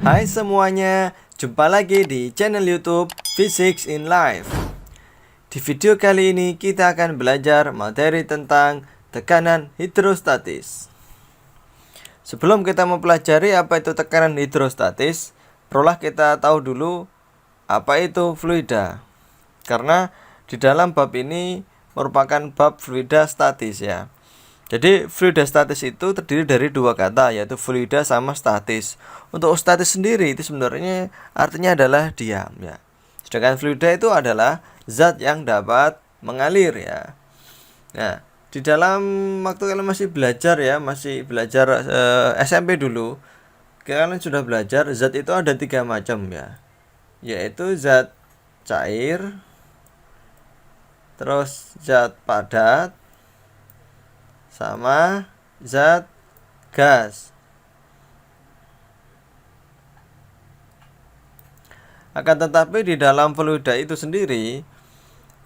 Hai semuanya, jumpa lagi di channel YouTube Physics in Life. Di video kali ini kita akan belajar materi tentang tekanan hidrostatis. Sebelum kita mempelajari apa itu tekanan hidrostatis, perlulah kita tahu dulu apa itu fluida. Karena di dalam bab ini merupakan bab fluida statis ya. Jadi fluida statis itu terdiri dari dua kata, yaitu fluida sama statis. Untuk statis sendiri itu sebenarnya artinya adalah diam ya. Sedangkan fluida itu adalah zat yang dapat mengalir ya. Nah, di dalam waktu kalian masih belajar ya, masih belajar SMP dulu, kalian sudah belajar zat itu ada 3 macam ya. Yaitu zat cair, terus zat padat, sama zat gas. Akan tetapi di dalam fluida itu sendiri,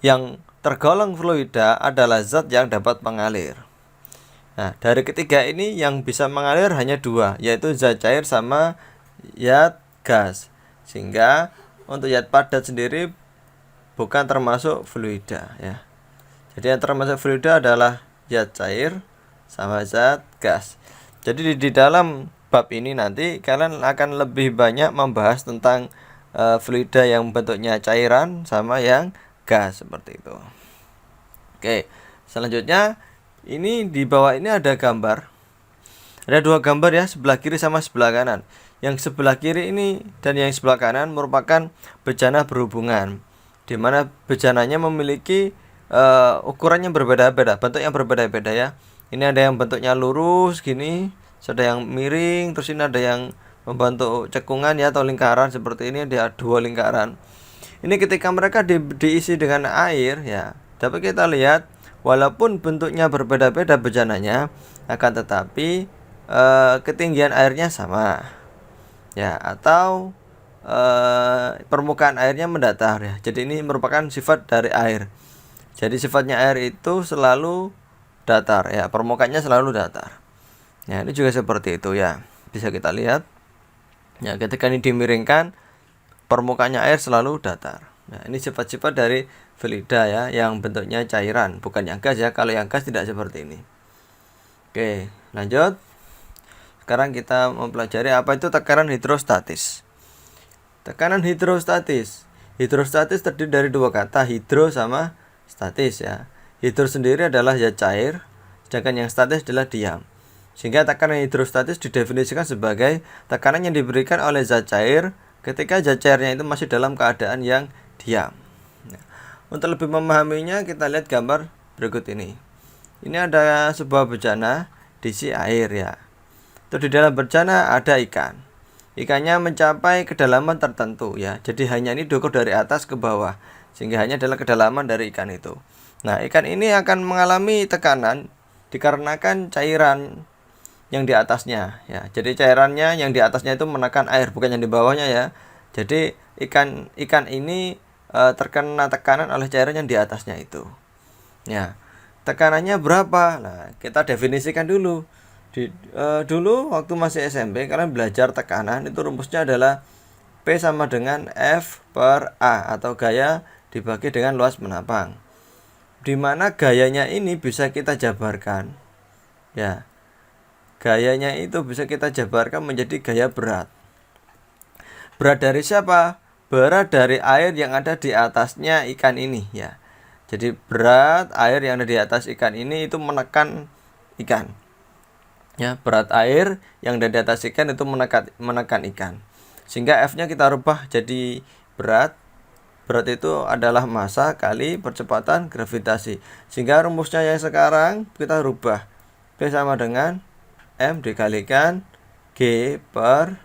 yang tergolong fluida adalah zat yang dapat mengalir. Nah, dari ketiga ini yang bisa mengalir hanya dua, yaitu zat cair sama zat gas. Sehingga untuk zat padat sendiri bukan termasuk fluida ya. Jadi yang termasuk fluida adalah zat cair sama zat gas. Jadi di dalam bab ini nanti kalian akan lebih banyak membahas tentang fluida yang bentuknya cairan sama yang gas seperti itu. Oke, selanjutnya ini di bawah ini ada gambar. Ada dua gambar ya, sebelah kiri sama sebelah kanan. Yang sebelah kiri ini dan yang sebelah kanan merupakan bejana berhubungan, di mana bejananya memiliki ukurannya berbeda-beda, bentuk yang berbeda-beda ya. Ini ada yang bentuknya lurus gini, ada yang miring, terus ini ada yang membentuk cekungan ya atau lingkaran seperti ini, ada dua lingkaran. Ini ketika mereka diisi dengan air ya, dapat kita lihat walaupun bentuknya berbeda-beda bejananya, akan tetapi ketinggian airnya sama ya, atau permukaan airnya mendatar ya. Jadi ini merupakan sifat dari air. Jadi sifatnya air itu selalu datar ya, permukaannya selalu datar. Ya, ini juga seperti itu ya. Bisa kita lihat. Ya, ketika ini dimiringkan, permukaannya air selalu datar. Nah, ini sifat-sifat dari fluida ya, yang bentuknya cairan, bukan yang gas ya. Kalau yang gas tidak seperti ini. Oke, lanjut. Sekarang kita mempelajari apa itu tekanan hidrostatis. Tekanan hidrostatis. Hidrostatis terdiri dari dua kata, hidro sama statis ya. Hidro sendiri adalah zat cair, sedangkan yang statis adalah diam. Sehingga tekanan hidrostatis didefinisikan sebagai tekanan yang diberikan oleh zat cair ketika zat cairnya itu masih dalam keadaan yang diam. Nah, untuk lebih memahaminya kita lihat gambar berikut ini. Ini ada sebuah bejana diisi air ya. Itu di dalam bejana ada ikan. Ikannya mencapai kedalaman tertentu ya. Jadi hanya ini diukur dari atas ke bawah, sehingga hanya adalah kedalaman dari ikan itu. Nah, ikan ini akan mengalami tekanan dikarenakan cairan yang di atasnya ya. Jadi cairannya yang di atasnya itu menekan air, bukan yang di bawahnya ya. Jadi ikan ini terkena tekanan oleh cairan yang di atasnya itu. Ya. Tekanannya berapa? Nah, kita definisikan dulu. Dulu waktu masih SMP kalian belajar tekanan, itu rumusnya adalah P sama dengan F per A atau gaya dibagi dengan luas menapang. Di mana gayanya ini bisa kita jabarkan. Ya. Gayanya itu bisa kita jabarkan menjadi gaya berat. Berat dari siapa? Berat dari air yang ada di atasnya ikan ini ya. Jadi berat air yang ada di atas ikan ini itu menekan ikan. Ya, berat air yang ada di atas ikan itu menekan ikan. Sehingga F-nya kita rubah jadi berat. Berat itu adalah massa kali percepatan gravitasi. Sehingga rumusnya yang sekarang kita rubah. P sama dengan M dikalikan G per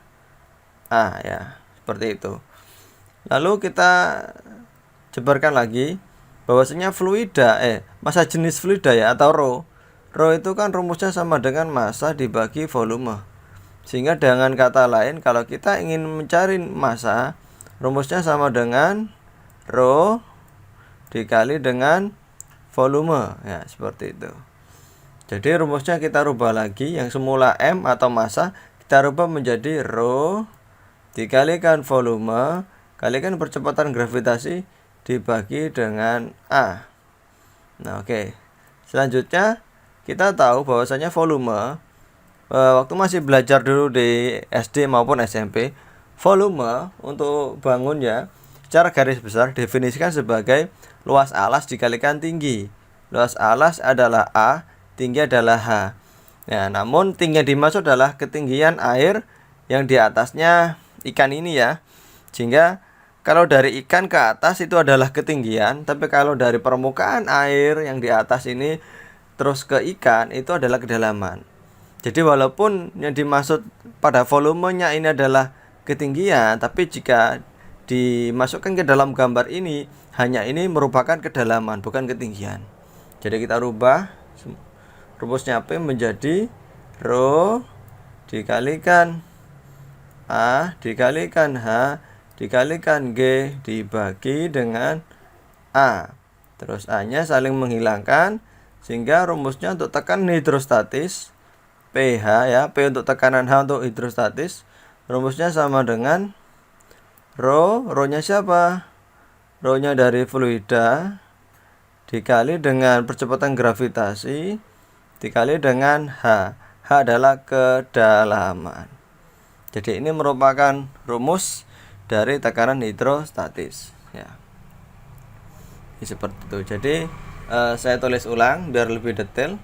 A ya. Seperti itu. Lalu kita jabarkan lagi bahwasanya fluida massa jenis fluida ya, atau rho. Rho itu kan rumusnya sama dengan massa dibagi volume. Sehingga dengan kata lain, kalau kita ingin mencari massa, rumusnya sama dengan rho dikali dengan volume ya, seperti itu. Jadi rumusnya kita rubah lagi, yang semula M atau massa kita rubah menjadi rho dikalikan volume kalikan percepatan gravitasi dibagi dengan A. Nah, oke. Selanjutnya kita tahu bahwasanya volume waktu masih belajar dulu di SD maupun SMP, volume untuk bangunnya secara garis besar definisikan sebagai luas alas dikalikan tinggi. Luas alas adalah A, tinggi adalah H. Nah, namun tinggi yang dimaksud adalah ketinggian air yang di atasnya ikan ini ya. Sehingga kalau dari ikan ke atas itu adalah ketinggian, tapi kalau dari permukaan air yang di atas ini terus ke ikan itu adalah kedalaman. Jadi walaupun yang dimaksud pada volumenya ini adalah ketinggian, tapi jika dimasukkan ke dalam gambar ini, hanya ini merupakan kedalaman, bukan ketinggian. Jadi kita rubah rumusnya P menjadi rho dikalikan A dikalikan H dikalikan G dibagi dengan A. Terus A-nya saling menghilangkan sehingga rumusnya untuk tekanan hidrostatis pH ya, P untuk tekanan, H untuk hidrostatis, rumusnya sama dengan rho-nya siapa? Rho-nya dari fluida dikali dengan percepatan gravitasi dikali dengan H. H adalah kedalaman. Jadi ini merupakan rumus dari tekanan hidrostatis ya. Ini seperti itu. Jadi saya tulis ulang biar lebih detail.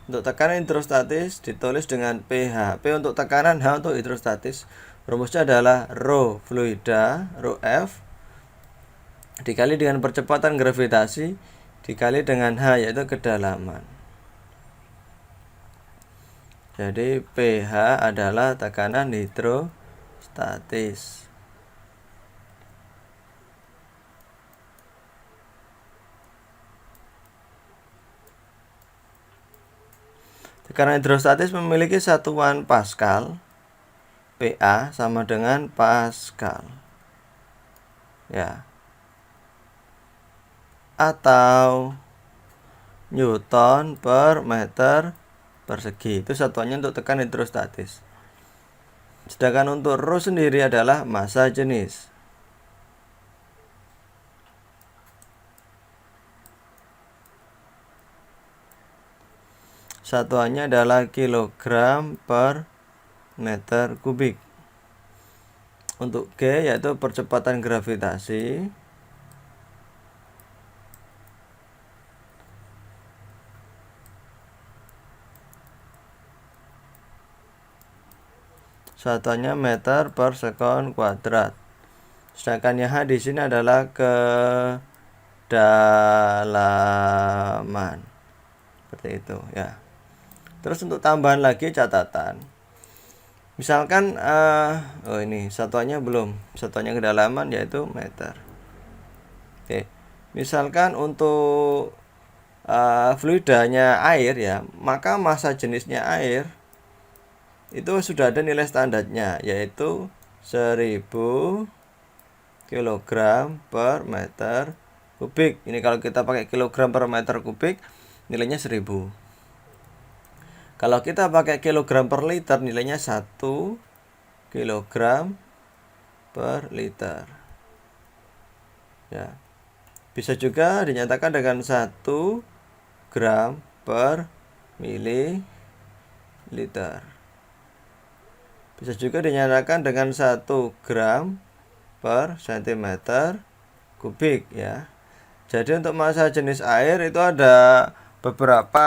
Untuk tekanan hidrostatis ditulis dengan pH. P untuk tekanan, H untuk hidrostatis. Rumusnya adalah rho fluida, rho F dikali dengan percepatan gravitasi dikali dengan H yaitu kedalaman. Jadi pH adalah tekanan hidrostatis. Tekanan hidrostatis memiliki satuan Pascal. PA sama dengan Pascal. Ya. Atau Newton per meter persegi. Itu satuannya untuk tekanan hidrostatis. Sedangkan untuk rho sendiri adalah massa jenis. Satuannya adalah kilogram per meter kubik. Untuk G yaitu percepatan gravitasi. Satuannya meter per sekon kuadrat. Sedangkan yang H di sini adalah kedalaman. Seperti itu ya. Terus untuk tambahan lagi catatan. Misalkan ini satuannya belum. Satuannya kedalaman yaitu meter. Oke. Misalkan untuk fluidanya air ya, maka massa jenisnya air itu sudah ada nilai standarnya yaitu 1000 kg per meter kubik. Ini kalau kita pakai kilogram per meter kubik nilainya 1000. Kalau kita pakai kilogram per liter nilainya 1 kilogram per liter. Ya. Bisa juga dinyatakan dengan 1 gram per mililiter. Bisa juga dinyatakan dengan 1 gram per centimeter kubik ya. Jadi untuk massa jenis air itu ada beberapa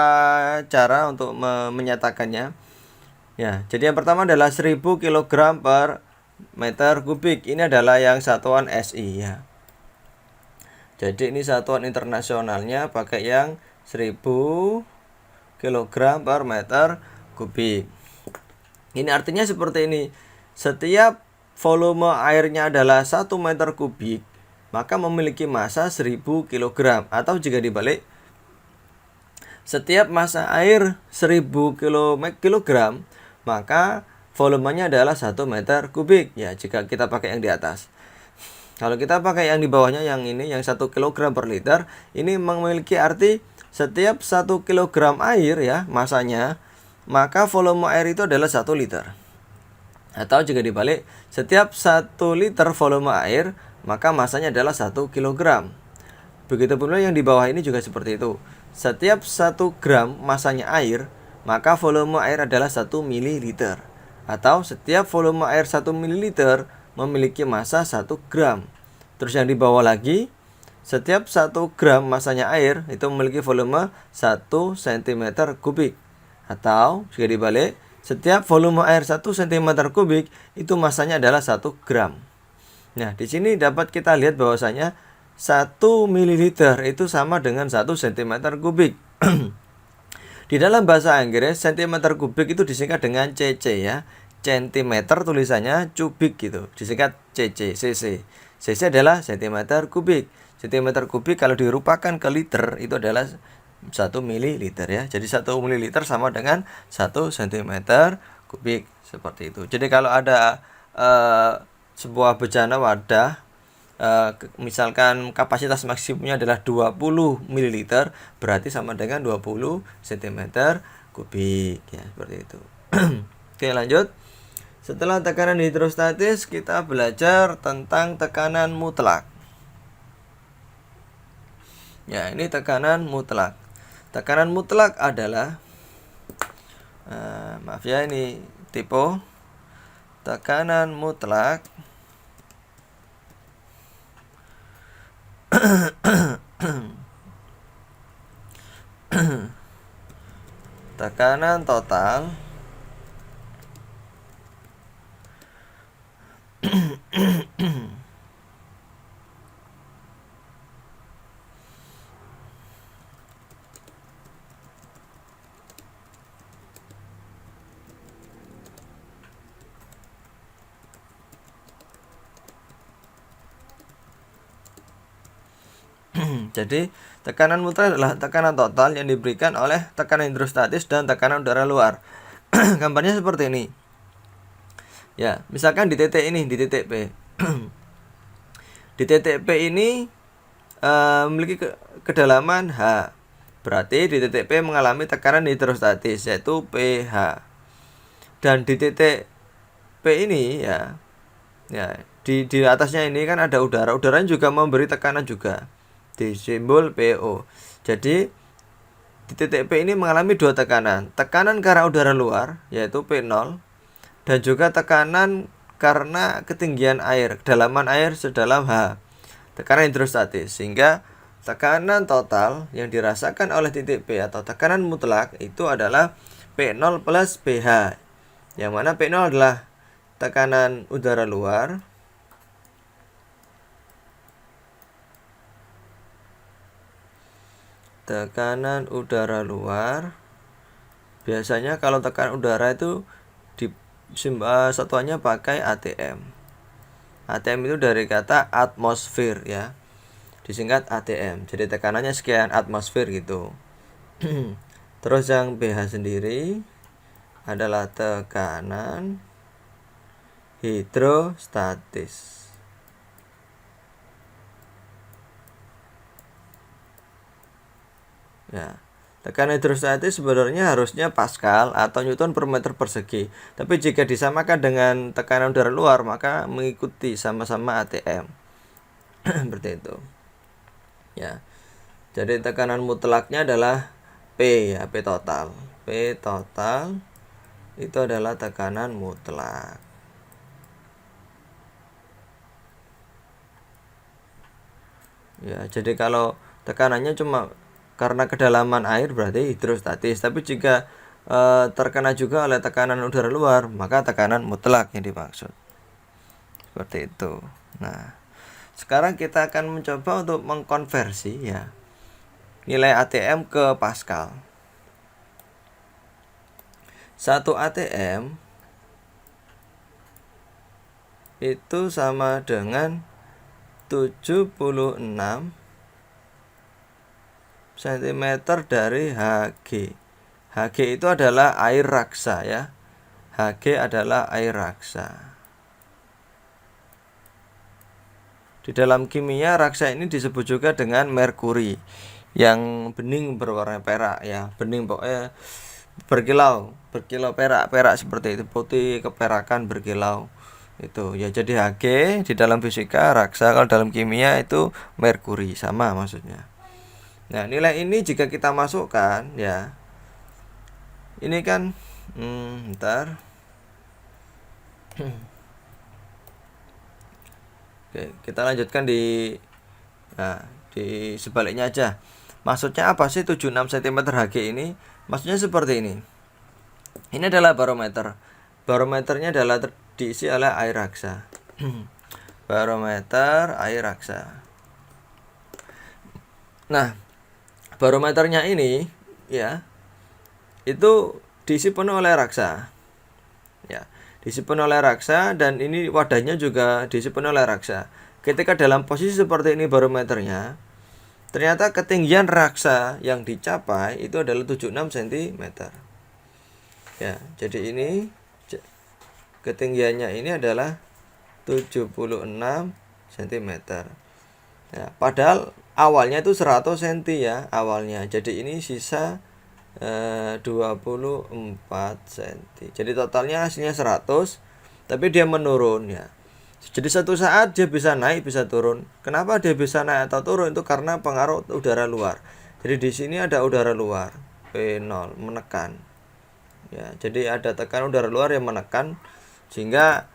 cara untuk menyatakannya. Ya, jadi yang pertama adalah 1000 kg per meter kubik. Ini adalah yang satuan SI ya. Jadi ini satuan internasionalnya pakai yang 1000 kg per meter kubik. Ini artinya seperti ini. Setiap volume airnya adalah 1 meter kubik, maka memiliki massa 1000 kg. Atau jika dibalik, setiap massa air 1000 kg, maka volumenya adalah 1 meter kubik. Ya, jika kita pakai yang di atas. Kalau kita pakai yang di bawahnya, yang ini, yang 1 kg per liter, ini memiliki arti setiap 1 kg air ya, masanya, maka volume air itu adalah 1 liter. Atau jika dibalik, setiap 1 liter volume air, maka masanya adalah 1 kilogram. Begitu pula yang di bawah ini juga seperti itu. Setiap 1 gram masanya air, maka volume air adalah 1 mililiter. Atau setiap volume air 1 mililiter memiliki massa 1 gram. Terus yang di bawah lagi, setiap 1 gram masanya air itu memiliki volume 1 cm kubik. Atau jika dibalik, setiap volume air 1 cm kubik itu masanya adalah 1 gram. Nah, di sini dapat kita lihat bahwasanya 1 ml itu sama dengan 1 cm kubik. Di dalam bahasa Inggris, cm kubik itu disingkat dengan cc ya. Centimeter tulisannya, kubik gitu. Disingkat cc. cc adalah cm kubik. Cm kubik kalau dirupakan ke liter itu adalah 1 mililiter ya. Jadi 1 mililiter sama dengan 1 cm kubik seperti itu. Jadi kalau ada sebuah bejana wadah, misalkan kapasitas maksimumnya adalah 20 ml, berarti sama dengan 20 cm kubik ya, seperti itu. Oke, lanjut. Setelah tekanan hidrostatis, kita belajar tentang tekanan mutlak. Ya, ini tekanan mutlak. Tekanan mutlak adalah maaf ya, ini typo. Tekanan mutlak tekanan total jadi tekanan mutlak adalah tekanan total yang diberikan oleh tekanan hidrostatis dan tekanan udara luar. Gambarnya seperti ini. Ya, misalkan di titik ini, di titik P. Di titik P ini memiliki kedalaman H. Berarti di titik P mengalami tekanan hidrostatis yaitu pH. Dan di titik P ini ya di atasnya ini kan ada udara. Udaranya juga memberi tekanan juga, di simbol PO. Jadi di titik P ini mengalami dua tekanan. Tekanan karena udara luar yaitu P0 dan juga tekanan karena ketinggian air, kedalaman air sedalam H. Tekanan hidrostatis, sehingga tekanan total yang dirasakan oleh titik P atau tekanan mutlak itu adalah P0 plus pH. Yang mana P0 adalah tekanan udara luar biasanya kalau tekanan udara itu di satuannya pakai ATM. ATM itu dari kata atmosfer ya, disingkat ATM. Jadi tekanannya sekian atmosfer gitu. Terus yang pH sendiri adalah tekanan hidrostatis. Ya, tekanan hidrostatis sebenarnya harusnya Pascal atau Newton per meter persegi. Tapi jika disamakan dengan tekanan udara luar, maka mengikuti sama-sama ATM. Seperti itu. Ya. Jadi tekanan mutlaknya adalah P ya, P total. P total itu adalah tekanan mutlak. Ya, jadi kalau tekanannya cuma karena kedalaman air berarti hidrostatis. Tapi jika terkena juga oleh tekanan udara luar, maka tekanan mutlak yang dimaksud. Seperti itu. Nah, sekarang kita akan mencoba untuk mengkonversi ya nilai ATM ke Pascal. 1 ATM itu sama dengan 76 cm dari Hg. Hg itu adalah air raksa ya. Hg adalah air raksa. Di dalam kimia raksa ini disebut juga dengan merkuri yang bening berwarna perak ya, bening pokoknya berkilau perak seperti itu, putih keperakan berkilau itu ya. Jadi Hg di dalam fisika raksa, kalau dalam kimia itu merkuri, sama maksudnya. Nah, nilai ini jika kita masukkan ya, ini kan bentar. Oke, kita lanjutkan di sebaliknya aja. Maksudnya apa sih 76 cm Hg ini? Maksudnya seperti ini. Ini adalah barometer. Barometernya adalah diisi oleh air raksa. Barometer air raksa. Nah, barometernya ini ya, itu diisi penuh oleh raksa. Ya, diisi penuh oleh raksa, dan ini wadahnya juga diisi penuh oleh raksa. Ketika dalam posisi seperti ini barometernya, ternyata ketinggian raksa yang dicapai itu adalah 76 cm. Ya, jadi ini ketinggiannya ini adalah 76 cm. Ya, padahal awalnya itu 100 cm ya awalnya. Jadi ini sisa 24 cm. Jadi totalnya hasilnya 100, tapi dia menurun ya. Jadi satu saat dia bisa naik, bisa turun. Kenapa dia bisa naik atau turun? Itu karena pengaruh udara luar. Jadi di sini ada udara luar P0 menekan. Ya, jadi ada tekanan udara luar yang menekan sehingga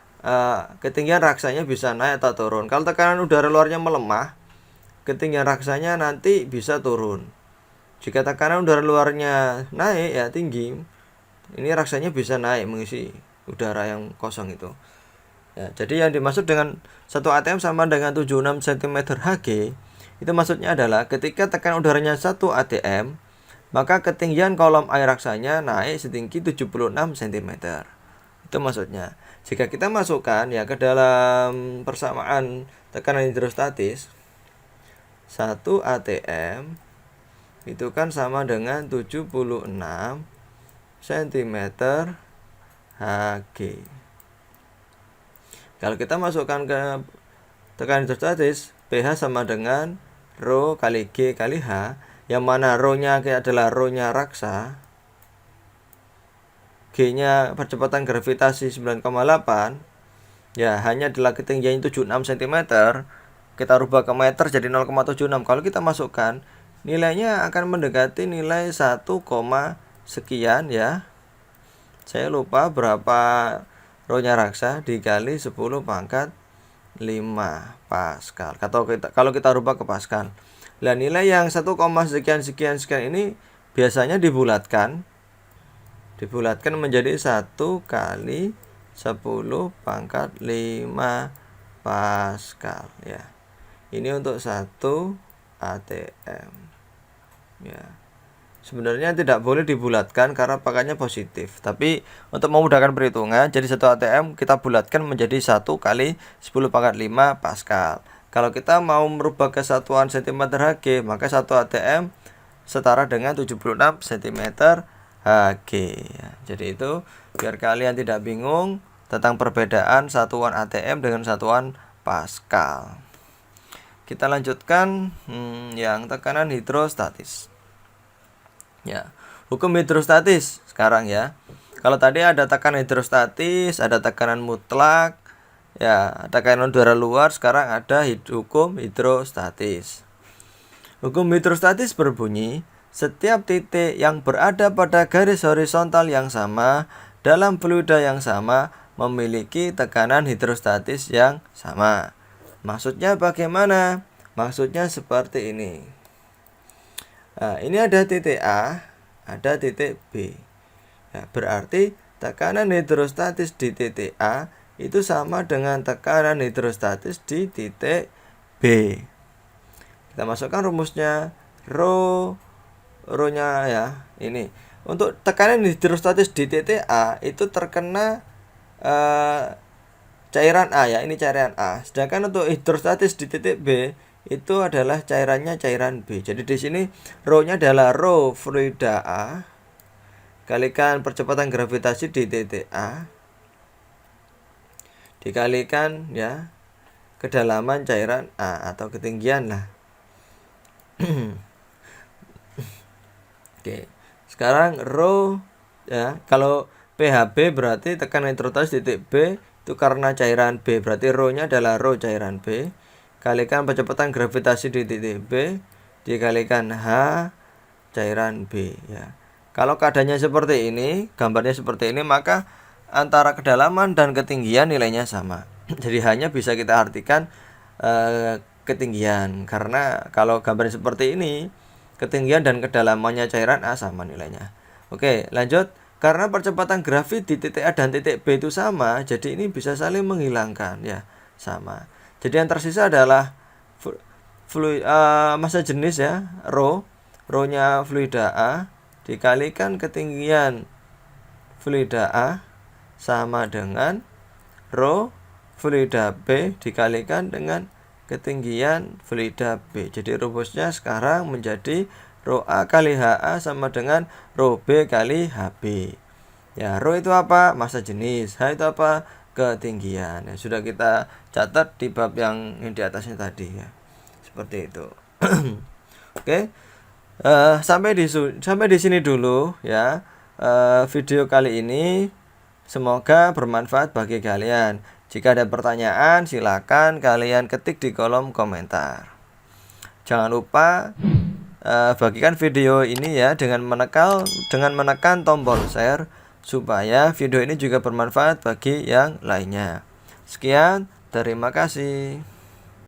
ketinggian raksanya bisa naik atau turun. Kalau tekanan udara luarnya melemah, ketinggian raksanya nanti bisa turun. Jika tekanan udara luarnya naik ya tinggi, ini raksanya bisa naik mengisi udara yang kosong itu. Ya, jadi yang dimaksud dengan 1 atm sama dengan 76 cm Hg, itu maksudnya adalah ketika tekanan udaranya 1 atm, maka ketinggian kolom air raksanya naik setinggi 76 cm. Itu maksudnya. Jika kita masukkan ya ke dalam persamaan tekanan hidrostatis, 1 atm itu kan sama dengan 76 cm Hg. Kalau kita masukkan ke tekanan hidrostatis, pH sama dengan Rho kali G kali H, yang mana Rho-nya adalah Rho-nya raksa, G-nya percepatan gravitasi 9,8, ya hanya adalah ketinggian 76 cm, kita rubah ke meter jadi 0,76. Kalau kita masukkan, nilainya akan mendekati nilai 1, sekian ya. Saya lupa berapa Rho-nya raksa dikali 10 pangkat 5 Pascal. Kalau kita rubah ke Pascal. Nah, nilai yang 1, sekian ini biasanya dibulatkan menjadi 1 kali 10 pangkat 5 Pascal ya. Ini untuk 1 atm. Ya. Sebenarnya tidak boleh dibulatkan karena pangkatnya positif. Tapi untuk memudahkan perhitungan, jadi 1 atm kita bulatkan menjadi 1 kali 10 pangkat 5 Pascal. Kalau kita mau merubah ke satuan cm Hg, maka 1 atm setara dengan 76 cm Hg. Jadi itu biar kalian tidak bingung tentang perbedaan satuan atm dengan satuan Pascal. Kita lanjutkan yang tekanan hidrostatis. Ya, hukum hidrostatis sekarang ya. Kalau tadi ada tekanan hidrostatis, ada tekanan mutlak, ya, tekanan udara luar, sekarang ada hukum hidrostatis. Hukum hidrostatis berbunyi, setiap titik yang berada pada garis horizontal yang sama dalam fluida yang sama memiliki tekanan hidrostatis yang sama. Maksudnya bagaimana? Maksudnya seperti ini. Nah, ini ada titik A, ada titik B. Ya, berarti tekanan hidrostatis di titik A itu sama dengan tekanan hidrostatis di titik B. Kita masukkan rumusnya, Rho-nya ya, ini. Untuk tekanan hidrostatis di titik A itu terkena cairan A ya, ini cairan A. Sedangkan untuk hidrostatis di titik B itu adalah cairannya cairan B. Jadi di sini Rho-nya adalah Rho fluida A kalikan percepatan gravitasi di titik A dikalikan ya kedalaman cairan A atau ketinggian lah. Oke. Sekarang Rho ya. Kalau PHB berarti tekan nitrotas titik B itu karena cairan B, berarti rho-nya adalah rho cairan B kalikan percepatan gravitasi di titik B dikalikan H cairan B, ya. Kalau keadaannya seperti ini, gambarnya seperti ini, maka antara kedalaman dan ketinggian nilainya sama. Jadi hanya bisa kita artikan ketinggian, karena kalau gambarnya seperti ini, ketinggian dan kedalamannya cairan A sama nilainya. Oke, lanjut. Karena percepatan grafit di titik A dan titik B itu sama, jadi ini bisa saling menghilangkan, ya, sama. Jadi yang tersisa adalah massa jenis, ya, rho-nya fluida A dikalikan ketinggian fluida A sama dengan rho fluida B dikalikan dengan ketinggian fluida B. Jadi rumusnya sekarang menjadi rho A kali HA sama dengan rho B kali HB. Ya, rho itu apa? Massa jenis. H itu apa? Ketinggian. Ya, sudah kita catat di bab yang di atasnya tadi, ya. Seperti itu. Oke. Sampai di sini dulu, ya. Video kali ini semoga bermanfaat bagi kalian. Jika ada pertanyaan, silakan kalian ketik di kolom komentar. Jangan lupa bagikan video ini, ya, dengan menekan tombol share supaya video ini juga bermanfaat bagi yang lainnya. Sekian, terima kasih.